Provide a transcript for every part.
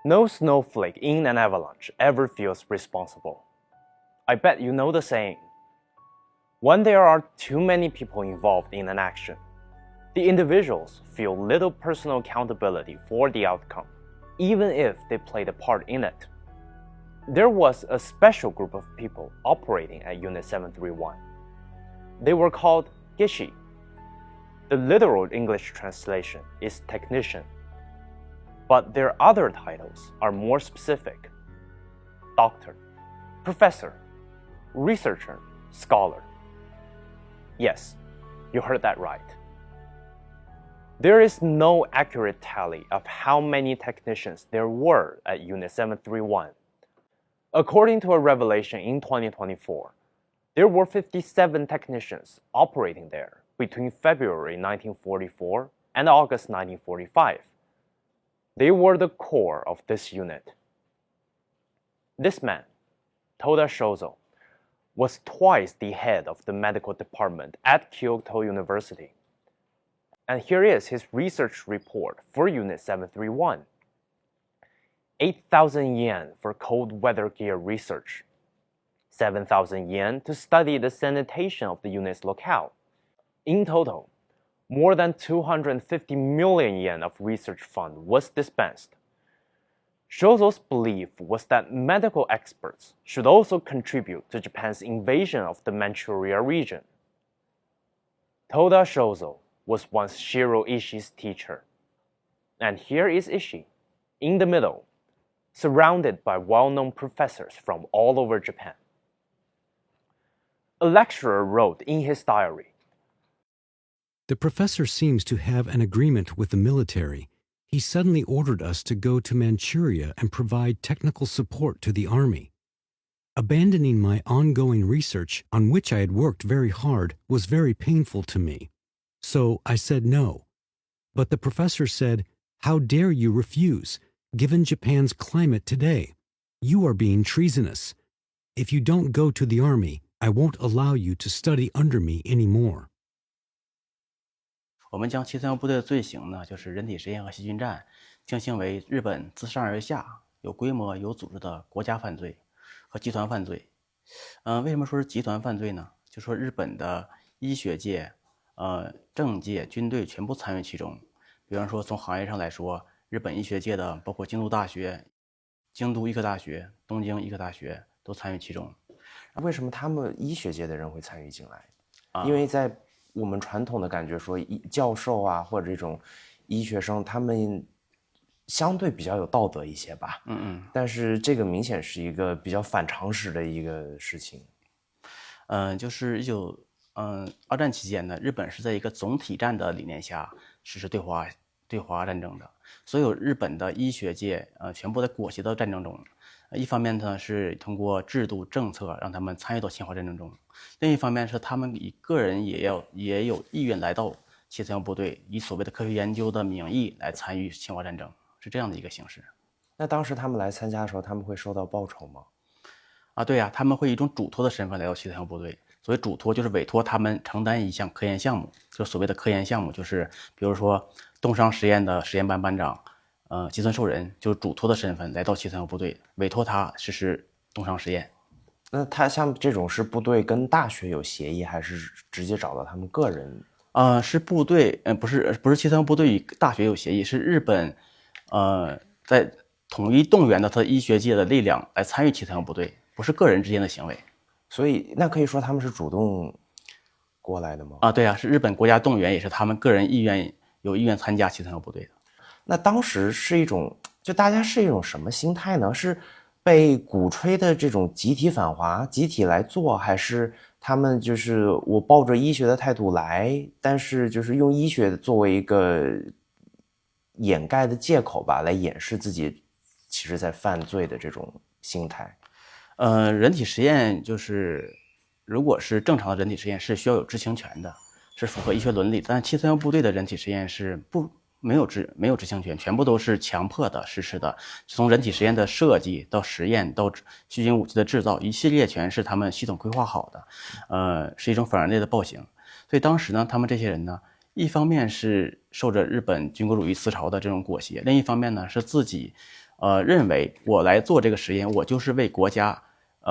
No snowflake in an avalanche ever feels responsible. I bet you know the saying. When there are too many people involved in an action, the individuals feel little personal accountability for the outcome, even if they played a part in it. There was a special group of people operating at Unit 731. They were called Gishi. The literal English translation is technician, but their other titles are more specific: doctor, professor, researcher, scholar. Yes, you heard that right. There is no accurate tally of how many technicians there were at Unit 731. According to a revelation in 2024, there were 57 technicians operating there between February 1944 and August 1945. They were the core of this unit. This man, Toda Shozo, was twice the head of the medical department at Kyoto University. And here is his research report for Unit 731. 8,000 yen for cold weather gear research. 7,000 yen to study the sanitation of the unit's locale. In total, more than 250 million yen of research fund was dispensed. Shozo's belief was that medical experts should also contribute to Japan's invasion of the Manchuria region. Toda Shozo was once Shiro Ishii's teacher. And here is Ishii, in the middle, surrounded by well-known professors from all over Japan. A lecturer wrote in his diary, "The professor seems to have an agreement with the military. He suddenly ordered us to go to Manchuria and provide technical support to the army. Abandoning my ongoing research, on which I had worked very hard, was very painful to me. So I said no. But the professor said, 'How dare you refuse? Given Japan's climate today, you are being treasonous. If you don't go to the army, I won't allow you to study under me anymore.'" 我们将七三幺部队的罪行呢，就是人体实验和细菌战，定性为日本自上而下有规模、有组织的国家犯罪和集团犯罪。为什么说是集团犯罪呢？就说日本的医学界、政界、军队全部参与其中。比方说，从行业上来说，日本医学界的包括京都大学、京都医科大学、东京医科大学都参与其中。为什么他们医学界的人会参与进来？因为在我们传统的感觉说，教授啊或者这种医学生，他们相对比较有道德一些吧。但是这个明显是一个比较反常识的一个事情。就是二战期间呢，日本是在一个总体战的理念下实施对华战争的。所有日本的医学界全部在裹挟到战争中。一方面呢是通过制度政策让他们参与到侵华战争中，另一方面是他们以个人也有意愿来到731部队，以所谓的科学研究的名义来参与侵华战争，是这样的一个形式。那当时他们来参加的时候，他们会收到报酬吗？对呀，他们会以一种嘱托的身份来到731部队。所谓嘱托就是委托他们承担一项科研项目，就所谓的科研项目，就是比如说东商实验的实验班班长。吉村寿人就是嘱托的身份来到731部队，委托他实施东商实验。那他像这种是部队跟大学有协议，还是直接找到他们个人？是部队，不是731部队与大学有协议，是日本，在统一动员的他医学界的力量来参与731部队，不是个人之间的行为。所以那可以说他们是主动过来的吗？对啊，是日本国家动员，也是他们个人有意愿参加731部队的。那当时是一种，就大家是一种什么心态呢？是被鼓吹的这种集体反华、集体来做，还是他们就是我抱着医学的态度来，但是就是用医学作为一个掩盖的借口吧，来掩饰自己其实在犯罪的这种心态？人体实验就是如果是正常的人体实验是需要有知情权的，是符合医学伦理，但731部队的人体实验是没有知情权，全部都是强迫的实施的，从人体实验的设计到实验到细菌武器的制造，一系列全是他们系统规划好的，是一种反人类的暴行。所以当时呢，他们这些人呢，一方面是受着日本军国主义思潮的这种裹挟，另一方面呢是自己认为我来做这个实验，我就是为国家，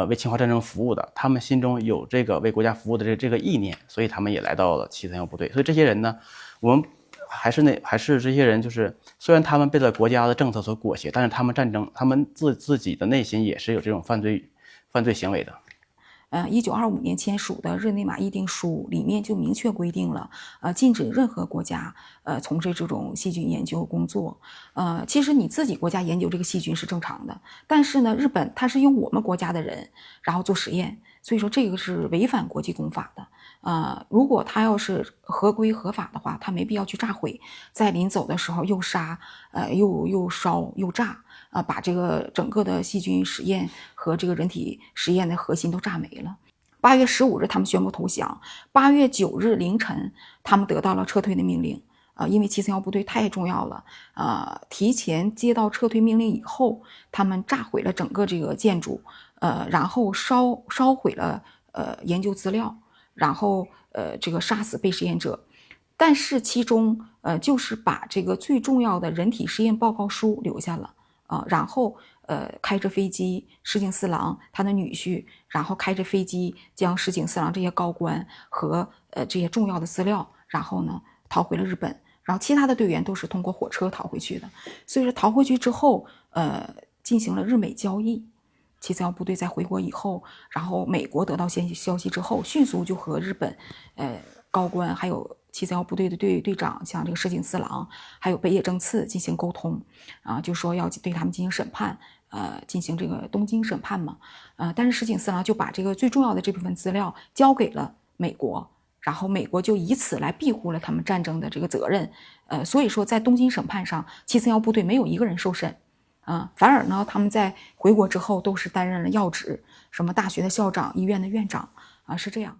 为侵华战争服务的。他们心中有这个为国家服务的这个意念，所以他们也来到了731部队。所以这些人呢，我们还是这些人，就是虽然他们被了国家的政策所裹挟，但是他们他们自己的内心也是有这种犯罪行为的。1925年签署的日内瓦议定书里面就明确规定了，禁止任何国家从事这种细菌研究工作。其实你自己国家研究这个细菌是正常的，但是呢，日本它是用我们国家的人然后做实验，所以说这个是违反国际公法的。如果他要是合规合法的话，他没必要去炸毁，在临走的时候又杀，又烧又炸。把这个整个的细菌实验和这个人体实验的核心都炸没了。8月15日他们宣布投降，8月9日凌晨他们得到了撤退的命令。因为731部队太重要了，提前接到撤退命令以后，他们炸毁了整个这个建筑，然后烧毁了研究资料，然后这个杀死被实验者。但是其中就是把这个最重要的人体实验报告书留下了。然后开着飞机，石井四郎他的女婿，然后开着飞机将石井四郎这些高官和这些重要的资料，然后呢逃回了日本，然后其他的队员都是通过火车逃回去的。所以说逃回去之后，进行了日美交易。731部队在回国以后，然后美国得到消息之后，迅速就和日本高官还有731部队的队长，像这个石井四郎还有北野正次进行沟通，就说要对他们进行审判，进行这个东京审判嘛，但是石井四郎就把这个最重要的这部分资料交给了美国，然后美国就以此来庇护了他们战争的这个责任，所以说在东京审判上，731部队没有一个人受审，反而呢他们在回国之后都是担任了要职，什么大学的校长、医院的院长，是这样。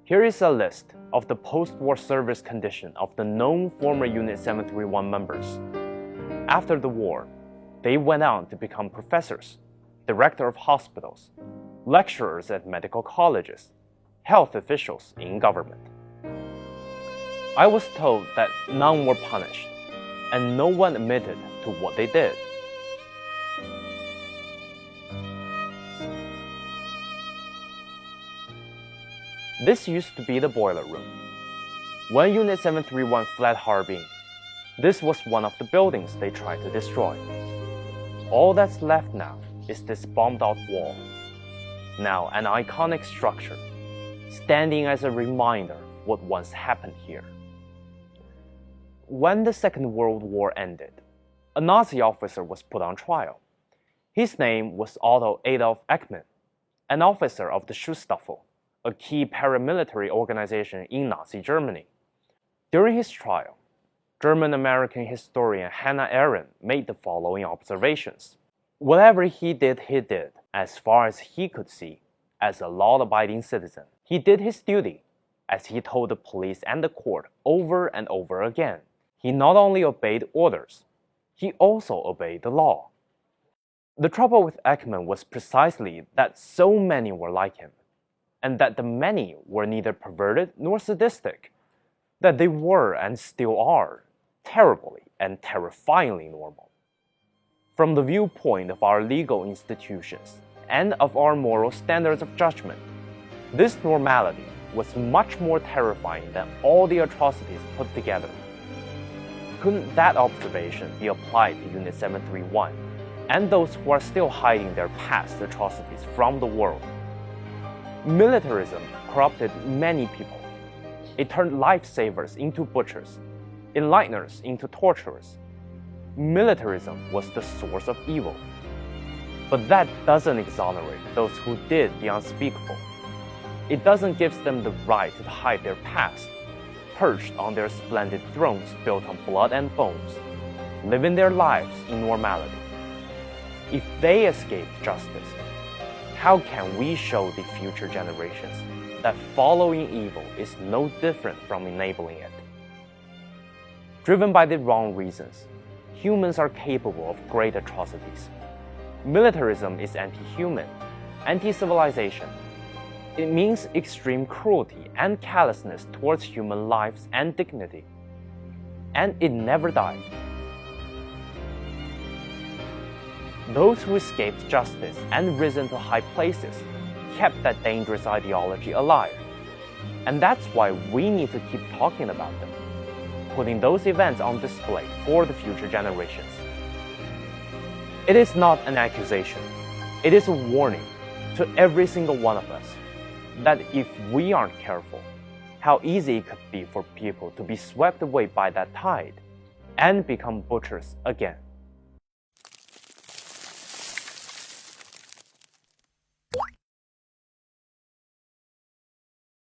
Here is a list of the post-war service condition of the known former Unit 731 members. After the war, they went on to become professors, director of hospitals, lecturers at medical colleges, health officials in government. I was told that none were punished, and no one admitted to what they did. This used to be the boiler room. When Unit 731 fled Harbin, this was one of the buildings they tried to destroy. All that's left now is this bombed-out wall, now an iconic structure, standing as a reminder of what once happened here. When the Second World War ended, a Nazi officer was put on trial. His name was Otto Adolf Eichmann, an officer of the Schutzstaffel, a key paramilitary organization in Nazi Germany. During his trial, German-American historian Hannah Arendt made the following observations. Whatever he did, as far as he could see, as a law-abiding citizen. He did his duty, as he told the police and the court over and over again. He not only obeyed orders, he also obeyed the law. The trouble with Eichmann was precisely that so many were like him, and that the many were neither perverted nor sadistic, that they were and still are terribly and terrifyingly normal. From the viewpoint of our legal institutions and of our moral standards of judgment, this normality was much more terrifying than all the atrocities put together. Couldn't that observation be applied to Unit 731 and those who are still hiding their past atrocities from the world? Militarism corrupted many people. It turned lifesavers into butchers, enlighteners into torturers. Militarism was the source of evil. But that doesn't exonerate those who did the unspeakable. It doesn't give them the right to hide their past, perched on their splendid thrones built on blood and bones, living their lives in normality. If they escaped justice, how can we show the future generations that following evil is no different from enabling it? Driven by the wrong reasons, humans are capable of great atrocities. Militarism is anti-human, anti-civilization. It means extreme cruelty and callousness towards human lives and dignity. And it never died, Those who escaped justice and risen to high places kept that dangerous ideology alive. And that's why we need to keep talking about them, putting those events on display for the future generations. It is not an accusation. It is a warning to every single one of us that if we aren't careful, how easy it could be for people to be swept away by that tide and become butchers again.